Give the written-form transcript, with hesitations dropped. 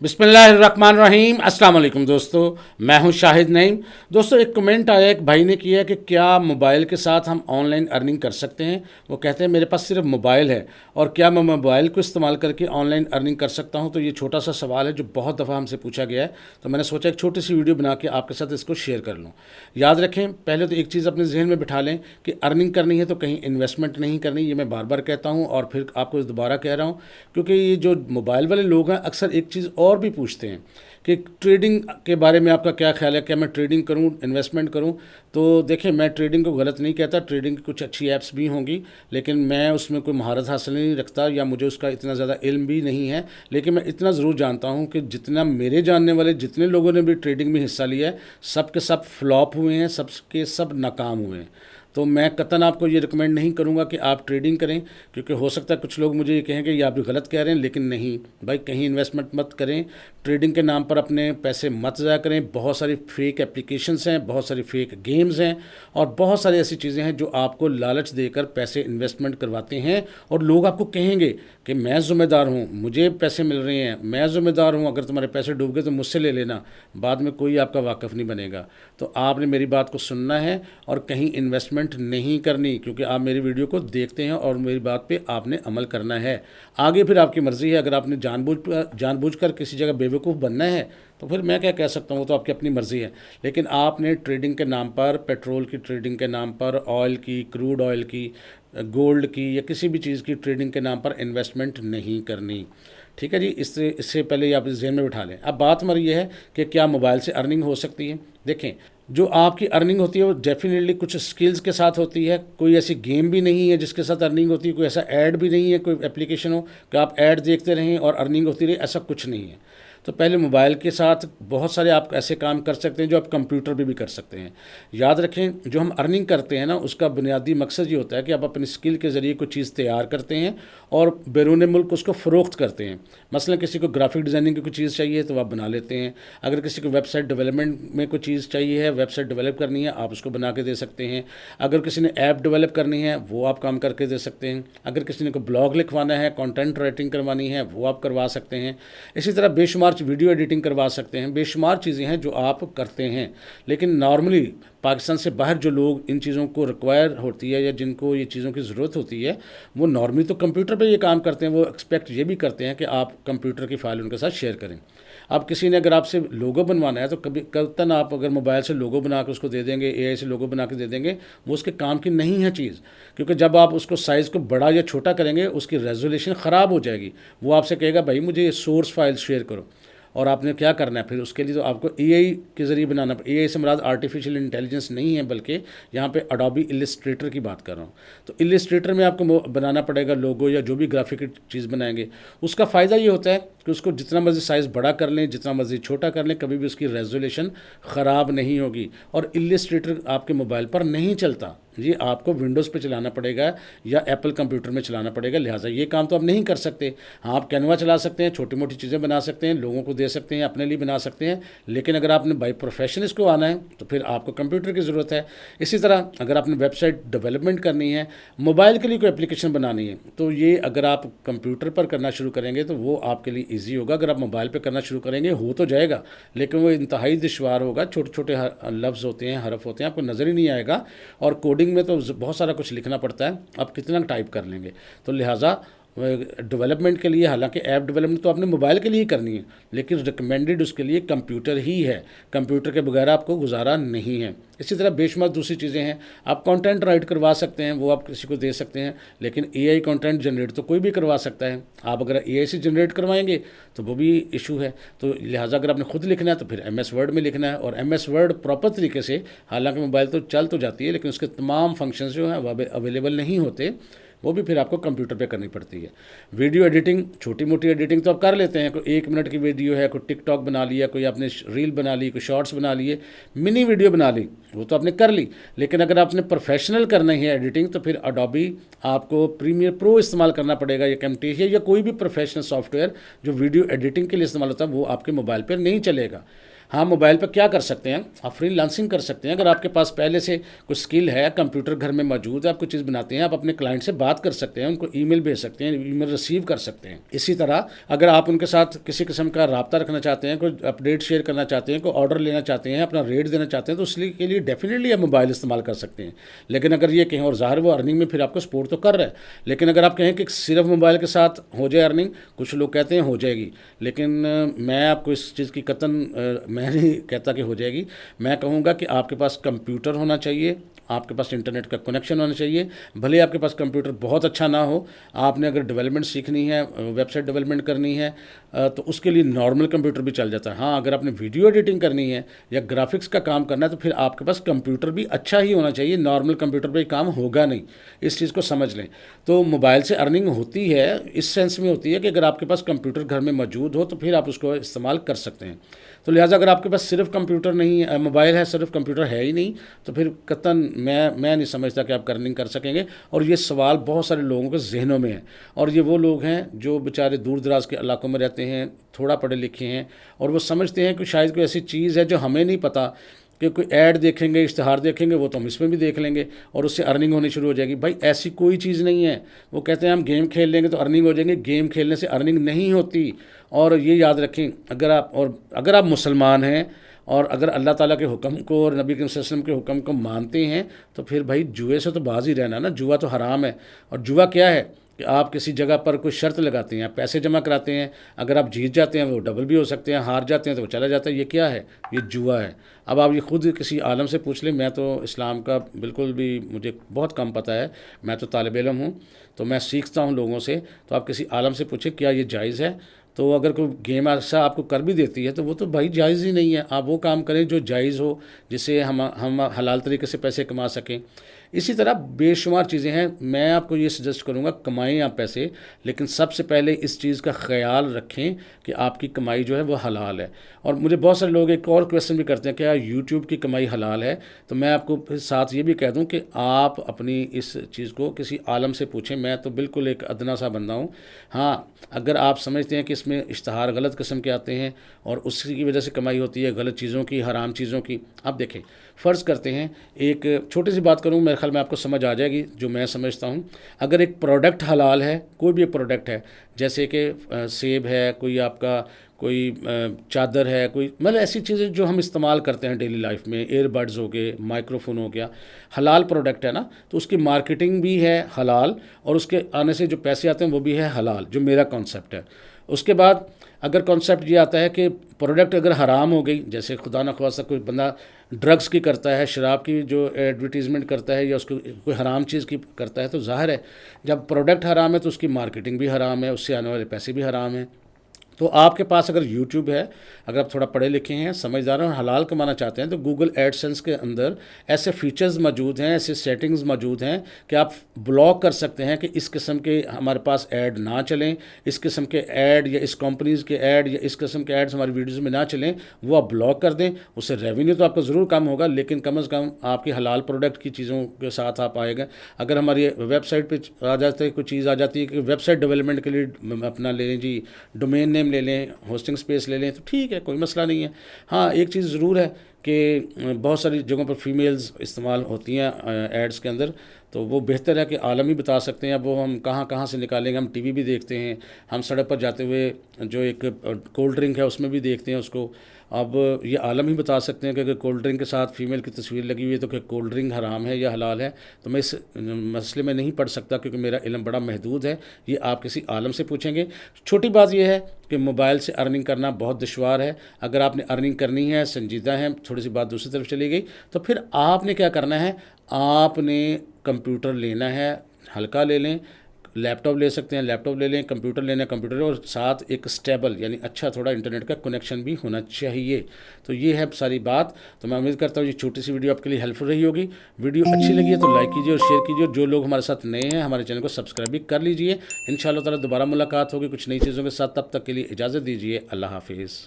बिस्मिल्लाहिर्रहमानिर्रहीम। अस्सलाम वालेकुम दोस्तों, मैं हूं शाहिद नईम। दोस्तों, एक कमेंट आया, एक भाई ने किया कि क्या मोबाइल के साथ हम ऑनलाइन अर्निंग कर सकते हैं। वो कहते हैं मेरे पास सिर्फ मोबाइल है और क्या मैं मोबाइल को इस्तेमाल करके ऑनलाइन अर्निंग कर सकता हूं। तो ये छोटा सा सवाल है जो बहुत दफ़ा हमसे पूछा गया है, तो मैंने सोचा एक छोटी सी वीडियो बना के आपके साथ इसको शेयर कर लूँ। याद रखें, पहले तो एक चीज़ अपने जहन में बिठा लें कि अर्निंग करनी है तो कहीं इन्वेस्टमेंट नहीं करनी। ये मैं बार बार कहता हूँ और फिर आपको दोबारा कह रहा हूँ, क्योंकि ये जो मोबाइल वाले लोग हैं अक्सर एक चीज़ और भी पूछते हैं कि ट्रेडिंग के बारे में आपका क्या ख्याल है, क्या मैं ट्रेडिंग करूं, इन्वेस्टमेंट करूं। तो देखिए, मैं ट्रेडिंग को गलत नहीं कहता, ट्रेडिंग की कुछ अच्छी ऐप्स भी होंगी, लेकिन मैं उसमें कोई महारत हासिल नहीं रखता या मुझे उसका इतना ज़्यादा इल्म भी नहीं है। लेकिन मैं इतना ज़रूर जानता हूं कि जितना मेरे जानने वाले जितने लोगों ने भी ट्रेडिंग में हिस्सा लिया है, सब के सब फ्लॉप हुए हैं, सब के सब नाकाम हुए हैं। तो मैं कतन आपको ये रिकमेंड नहीं करूँगा कि आप ट्रेडिंग करें, क्योंकि हो सकता है कुछ लोग मुझे ये कहें कि ये आप भी गलत कह रहे हैं। लेकिन नहीं भाई, कहीं इन्वेस्टमेंट मत करें, ट्रेडिंग के नाम पर अपने पैसे मत ज़ाया करें। बहुत सारी फेक एप्लीकेशंस हैं, बहुत सारी फेक गेम्स हैं और बहुत सारी ऐसी चीज़ें हैं जो आपको लालच देकर पैसे इन्वेस्टमेंट करवाते हैं और लोग आपको कहेंगे कि मैं ज़िम्मेदार हूँ, मुझे पैसे मिल रहे हैं, मैं ज़िम्मेदार हूँ, अगर तुम्हारे पैसे डूब गए तो मुझसे ले लेना। बाद में कोई आपका वाकफ़ नहीं बनेगा। तो आपने मेरी बात को सुनना है और कहीं इन्वेस्टमेंट नहीं करनी, क्योंकि आप मेरी वीडियो को देखते हैं और मेरी बात पे आपने अमल करना है। आगे फिर आपकी मर्ज़ी है। अगर आपने जानबूझकर किसी जगह बेवकूफ़ बनना है तो फिर मैं क्या कह सकता हूँ, तो आपकी अपनी मर्ज़ी है। लेकिन आपने ट्रेडिंग के नाम पर, पेट्रोल की ट्रेडिंग के नाम पर, ऑयल की, क्रूड ऑयल की, गोल्ड की या किसी भी चीज़ की ट्रेडिंग के नाम पर इन्वेस्टमेंट नहीं करनी। ठीक है जी। इससे पहले आप इस जहन में बिठा लें। अब बात हमारी ये है कि क्या मोबाइल से अर्निंग हो सकती है। देखें, जो आपकी अर्निंग होती है वो डेफिनेटली कुछ स्किल्स के साथ होती है। कोई ऐसी गेम भी नहीं है जिसके साथ अर्निंग होती है, कोई ऐसा ऐड भी नहीं है, कोई एप्लीकेशन हो कि आप ऐड देखते रहें और अर्निंग होती रहे, ऐसा कुछ नहीं है। तो पहले मोबाइल के साथ बहुत सारे आप ऐसे काम कर सकते हैं जो आप कंप्यूटर पे भी कर सकते हैं। याद रखें, जो हम अर्निंग करते हैं ना, उसका बुनियादी मकसद ये होता है कि आप अपनी स्किल के ज़रिए कोई चीज़ तैयार करते हैं और बैरून मुल्क उसको फ़रोख्त करते हैं। मसलन किसी को ग्राफिक डिज़ाइनिंग की कोई चीज़ चाहिए तो आप बना लेते हैं। अगर किसी को वेबसाइट डेवलपमेंट में कोई चीज़ चाहिए है, वेबसाइट डेवलप करनी है, आप उसको बना के दे सकते हैं। अगर किसी ने ऐप डेवलप करनी है वो आप काम करके दे सकते हैं। अगर किसी ने को ब्लॉग लिखवाना है, कंटेंट राइटिंग करवानी है, वो आप करवा सकते हैं। इसी तरह बेशुमार वीडियो एडिटिंग करवा सकते हैं। बेशुमार चीज़ें हैं जो आप करते हैं। लेकिन नॉर्मली पाकिस्तान से बाहर जो लोग इन चीज़ों को रिक्वायर होती है या जिनको ये चीज़ों की ज़रूरत होती है, वो नॉर्मली तो कंप्यूटर पे ये काम करते हैं। वो एक्सपेक्ट ये भी करते हैं कि आप कंप्यूटर की फ़ाइल उनके साथ शेयर करें। अब किसी ने अगर आपसे लोगो बनवाना है तो कभी आप अगर मोबाइल से लोगो बना के उसको दे देंगे, एआई से लोगो बना के दे देंगे, वो उसके काम की नहीं है चीज़। क्योंकि जब आप उसको साइज़ को बड़ा या छोटा करेंगे उसकी रेजोल्यूशन ख़राब हो जाएगी। वो आपसे कहेगा भाई मुझे ये सोर्स फाइल शेयर करो, और आपने क्या करना है फिर उसके लिए, तो आपको एआई के ज़रिए बनाना। एआई से मुराद आर्टिफिशियल इंटेलिजेंस नहीं है, बल्कि यहाँ पे अडोबी इलस्ट्रेटर की बात कर रहा हूँ। तो इलस्ट्रेटर में आपको बनाना पड़ेगा लोगो या जो भी ग्राफिक चीज़ बनाएंगे। उसका फ़ायदा ये होता है कि उसको जितना मर्ज़ी साइज़ बड़ा कर लें, जितना मर्ज़ी छोटा कर लें, कभी भी उसकी रेजोल्यूशन ख़राब नहीं होगी। और इलस्ट्रेटर आपके मोबाइल पर नहीं चलता, ये आपको विंडोज़ पे चलाना पड़ेगा या एप्पल कंप्यूटर में चलाना पड़ेगा। लिहाजा ये काम तो आप नहीं कर सकते। हाँ, आप कैनवा चला सकते हैं, छोटी मोटी चीज़ें बना सकते हैं, लोगों को दे सकते हैं, अपने लिए बना सकते हैं। लेकिन अगर आपने बाई प्रोफेशन इसको आना है तो फिर आपको कंप्यूटर की ज़रूरत है। इसी तरह अगर आपने वेबसाइट डेवलपमेंट करनी है, मोबाइल के लिए कोई एप्लीकेशन बनानी है, तो ये अगर आप कंप्यूटर पर करना शुरू करेंगे तो वो आपके लिए ईजी होगा। अगर आप मोबाइल पर करना शुरू करेंगे हो तो जाएगा, लेकिन वो इंतहाई दुश्वार होगा। छोटे छोटे लफ्ज़ होते हैं, हरफ होते हैं, आपको नज़र ही नहीं आएगा। और कोडिंग में तो बहुत सारा कुछ लिखना पड़ता है, आप कितना टाइप कर लेंगे। तो लिहाजा डेवलपमेंट के लिए, हालांकि ऐप डेवलपमेंट तो आपने मोबाइल के लिए करनी है, लेकिन रिकमेंडेड उसके लिए कंप्यूटर ही है। कंप्यूटर के बगैर आपको गुजारा नहीं है। इसी तरह बेशुमार दूसरी चीज़ें हैं। आप कंटेंट राइट करवा सकते हैं, वो आप किसी को दे सकते हैं। लेकिन एआई कंटेंट जनरेट तो कोई भी करवा सकता है। आप अगर एआई से जनरेट करवाएंगे तो वो भी इशू है। तो लिहाजा अगर आपने खुद लिखना है तो फिर एमएस वर्ड में लिखना है। और एमएस वर्ड प्रॉपर तरीके से, हालांकि मोबाइल तो चल तो जाती है, लेकिन उसके तमाम फंक्शंस जो हैं वह अवेलेबल नहीं होते, वो भी फिर आपको कंप्यूटर पे करनी पड़ती है। वीडियो एडिटिंग, छोटी मोटी एडिटिंग तो आप कर लेते हैं। कोई 1 मिनट की वीडियो है, कोई टिकटॉक बना लिया, कोई आपने रील बना ली, कोई शॉर्ट्स बना लिए, मिनी वीडियो बना ली, वो तो आपने कर ली। लेकिन अगर आपने प्रोफेशनल करना है एडिटिंग तो फिर अडोबी आपको प्रीमियर प्रो इस्तेमाल करना पड़ेगा या कैमटेशिया या कोई भी प्रोफेशनल सॉफ्टवेयर जो वीडियो एडिटिंग के लिए इस्तेमाल होता है, वो आपके मोबाइल पर नहीं चलेगा। ہاں موبائل پہ کیا کر سکتے ہیں، آپ فری لانسنگ کر سکتے ہیں. اگر آپ کے پاس پہلے سے کوئی اسکل ہے، کمپیوٹر گھر میں موجود ہے، آپ کوئی چیز بناتے ہیں، آپ اپنے کلائنٹ سے بات کر سکتے ہیں، ان کو ای میل بھیج سکتے ہیں، ای میل ریسیو کر سکتے ہیں. اسی طرح اگر آپ ان کے ساتھ کسی قسم کا رابطہ رکھنا چاہتے ہیں، کوئی اپڈیٹ شیئر کرنا چاہتے ہیں، کوئی آرڈر لینا چاہتے ہیں، اپنا ریٹ دینا چاہتے ہیں، تو اس کے لیے ڈیفینیٹلی آپ موبائل استعمال کر سکتے ہیں. لیکن اگر یہ کہیں، اور ظاہر وہ ارننگ میں پھر آپ کو سپورٹ تو کر رہا ہے، لیکن اگر آپ کہیں کہ صرف موبائل کے ساتھ ہو جائے ارننگ، کچھ لوگ کہتے ہیں ہو جائے گی، لیکن میں آپ کو اس چیز کی قطعاً میں نہیں کہتا کہ ہو جائے گی. میں کہوں گا کہ آپ کے پاس کمپیوٹر ہونا چاہیے، آپ کے پاس انٹرنیٹ کا کنیکشن ہونا چاہیے. بھلے آپ کے پاس کمپیوٹر بہت اچھا نہ ہو، آپ نے اگر ڈیولپمنٹ سیکھنی ہے، ویب سائٹ ڈیولپمنٹ کرنی ہے، تو اس کے لیے نارمل کمپیوٹر بھی چل جاتا ہے. ہاں اگر آپ نے ویڈیو ایڈیٹنگ کرنی ہے یا گرافکس کا کام کرنا ہے، تو پھر آپ کے پاس کمپیوٹر بھی اچھا ہی ہونا چاہیے. نارمل کمپیوٹر پہ کام ہوگا نہیں، اس چیز کو سمجھ لیں. تو موبائل سے ارننگ ہوتی ہے، اس سینس میں ہوتی ہے کہ اگر آپ کے پاس کمپیوٹر گھر میں موجود ہو تو پھر آپ اس کو استعمال کر سکتے ہیں. تو لہٰذا اگر آپ کے پاس صرف کمپیوٹر نہیں ہے، موبائل ہے، صرف کمپیوٹر ہے ہی نہیں، تو پھر قطعاً میں نہیں سمجھتا کہ آپ ارننگ کر سکیں گے. اور یہ سوال بہت سارے لوگوں کے ذہنوں میں ہے، اور یہ وہ لوگ ہیں جو بیچارے دور دراز کے علاقوں میں رہتے ہیں، تھوڑا پڑھے لکھے ہیں، اور وہ سمجھتے ہیں کہ شاید کوئی ایسی چیز ہے جو ہمیں نہیں پتہ، کہ کوئی ایڈ دیکھیں گے، اشتہار دیکھیں گے، وہ تو ہم اس میں بھی دیکھ لیں گے اور اس سے ارننگ ہونی شروع ہو جائے گی. بھائی ایسی کوئی چیز نہیں ہے. وہ کہتے ہیں ہم گیم کھیل لیں گے تو ارننگ ہو جائیں گے. گیم کھیلنے سے ارننگ نہیں ہوتی. اور یہ یاد رکھیں، اگر آپ مسلمان ہیں اور اگر اللہ تعالیٰ کے حکم کو اور نبی کریم صلی اللہ علیہ وسلم کے حکم کو مانتے ہیں، تو پھر بھائی جوئے سے تو باز ہی رہنا نا. جوا تو حرام ہے. اور جوا کیا ہے کہ آپ کسی جگہ پر کوئی شرط لگاتے ہیں، آپ پیسے جمع کراتے ہیں، اگر آپ جیت جاتے ہیں وہ ڈبل بھی ہو سکتے ہیں، ہار جاتے ہیں تو وہ چلا جاتا ہے. یہ کیا ہے؟ یہ جوا ہے. اب آپ یہ خود کسی عالم سے پوچھ لیں. میں تو اسلام کا بالکل بھی مجھے بہت کم پتہ ہے، میں تو طالب علم ہوں، تو میں سیکھتا ہوں لوگوں سے. تو آپ کسی عالم سے پوچھیں کیا یہ جائز ہے؟ تو اگر کوئی گیم ایسا آپ کو کر بھی دیتی ہے تو وہ تو بھائی جائز ہی نہیں ہے. آپ وہ کام کریں جو جائز ہو، جس سے ہم حلال طریقے سے پیسے کما سکیں. اسی طرح بے شمار چیزیں ہیں. میں آپ کو یہ سجیسٹ کروں گا، کمائیں آپ پیسے، لیکن سب سے پہلے اس چیز کا خیال رکھیں کہ آپ کی کمائی جو ہے وہ حلال ہے. اور مجھے بہت سارے لوگ ایک اور کویسچن بھی کرتے ہیں کہ یوٹیوب کی کمائی حلال ہے. تو میں آپ کو پھر ساتھ یہ بھی کہہ دوں کہ آپ اپنی اس چیز کو کسی عالم سے پوچھیں. میں تو بالکل ایک ادنا سا بندہ ہوں. ہاں اگر آپ سمجھتے ہیں کہ اس میں اشتہار غلط قسم کے آتے ہیں اور اس کی وجہ سے کمائی ہوتی ہے غلط چیزوں کی، حرام چیزوں کی، آپ دیکھیں فرض کرتے ہیں، ایک چھوٹی سی بات کروں، میرے خیال میں آپ کو سمجھ آ جائے گی جو میں سمجھتا ہوں. اگر ایک پروڈکٹ حلال ہے، کوئی بھی پروڈکٹ ہے، جیسے کہ سیب ہے، کوئی آپ کا کوئی چادر ہے، کوئی مطلب ایسی چیزیں جو ہم استعمال کرتے ہیں ڈیلی لائف میں، ایئر بڈز ہو گئے، مائکرو فون ہو گیا، حلال پروڈکٹ ہے نا، تو اس کی مارکیٹنگ بھی ہے حلال، اور اس کے آنے سے جو پیسے آتے ہیں وہ بھی ہے حلال، جو میرا کانسیپٹ ہے. اس کے بعد اگر کانسیپٹ یہ آتا ہے کہ پروڈکٹ اگر حرام ہو گئی، جیسے خدا نخواستہ کوئی بندہ ڈرگس کی کرتا ہے، شراب کی جو ایڈورٹیزمنٹ کرتا ہے، یا اس کو کوئی حرام چیز کی کرتا ہے، تو ظاہر ہے جب پروڈکٹ حرام ہے تو اس کی مارکیٹنگ بھی حرام ہے، اس سے آنے والے پیسے بھی حرام ہیں. تو آپ کے پاس اگر یوٹیوب ہے، اگر آپ تھوڑا پڑھے لکھے ہیں، سمجھدار ہیں اور حلال کمانا چاہتے ہیں، تو گوگل ایڈ سینس کے اندر ایسے فیچرز موجود ہیں، ایسے سیٹنگز موجود ہیں کہ آپ بلاک کر سکتے ہیں کہ اس قسم کے ہمارے پاس ایڈ نہ چلیں، اس قسم کے ایڈ یا اس کمپنیز کے ایڈ یا اس قسم کے ایڈز ہماری ویڈیوز میں نہ چلیں، وہ آپ بلاک کر دیں. اس سے ریونیو تو آپ کا ضرور کم ہوگا، لیکن کم از کم آپ کی حلال پروڈکٹ کی چیزوں کے ساتھ آپ آئے گا. اگر ہماری ویب سائٹ پہ آ جاتے ہے، کوئی چیز آ جاتی ہے کہ ویب سائٹ ڈیولپمنٹ کے لیے اپنا لے لیں جی، ڈومین نیم لے لیں، ہوسٹنگ سپیس لے لیں، تو ٹھیک ہے، کوئی مسئلہ نہیں ہے. ہاں ایک چیز ضرور ہے کہ بہت ساری جگہوں پر فیمیلز استعمال ہوتی ہیں ایڈز کے اندر، تو وہ بہتر ہے کہ عالم ہی بتا سکتے ہیں. اب وہ ہم کہاں سے نکالیں گے؟ ہم ٹی وی بھی دیکھتے ہیں، ہم سڑک پر جاتے ہوئے جو ایک کولڈ ڈرنک ہے اس میں بھی دیکھتے ہیں اس کو. اب یہ عالم ہی بتا سکتے ہیں کہ اگر کولڈ ڈرنک کے ساتھ فیمیل کی تصویر لگی ہوئی ہے تو کہ کولڈ ڈرنک حرام ہے یا حلال ہے. تو میں اس مسئلے میں نہیں پڑھ سکتا کیونکہ میرا علم بڑا محدود ہے. یہ آپ کسی عالم سے پوچھیں گے. چھوٹی بات یہ ہے کہ موبائل سے ارننگ کرنا بہت دشوار ہے. اگر آپ نے ارننگ کرنی ہے، سنجیدہ ہے، تھوڑی سی بات دوسری طرف چلی گئی، تو پھر آپ نے کیا کرنا ہے؟ آپ نے کمپیوٹر لینا ہے، ہلکا لے لیں، لیپ ٹاپ لے سکتے ہیں، لیپ ٹاپ لے لیں، کمپیوٹر لینا ہے کمپیوٹر، اور ساتھ ایک اسٹیبل یعنی اچھا تھوڑا انٹرنیٹ کا کنیکشن بھی ہونا چاہیے. تو یہ ہے ساری بات. تو میں امید کرتا ہوں یہ چھوٹی سی ویڈیو آپ کے لیے ہیلپ فل رہی ہوگی. ویڈیو اچھی لگی ہے تو لائک کیجیے اور شیئر کیجیے، اور جو لوگ ہمارے ساتھ نئے ہیں ہمارے چینل کو سبسکرائب بھی کر لیجیے. انشاءاللہ تعالی دوبارہ ملاقات ہوگی کچھ نئی چیزوں کے ساتھ. تب تک کے لیے اجازت دیجیے. اللہ حافظ.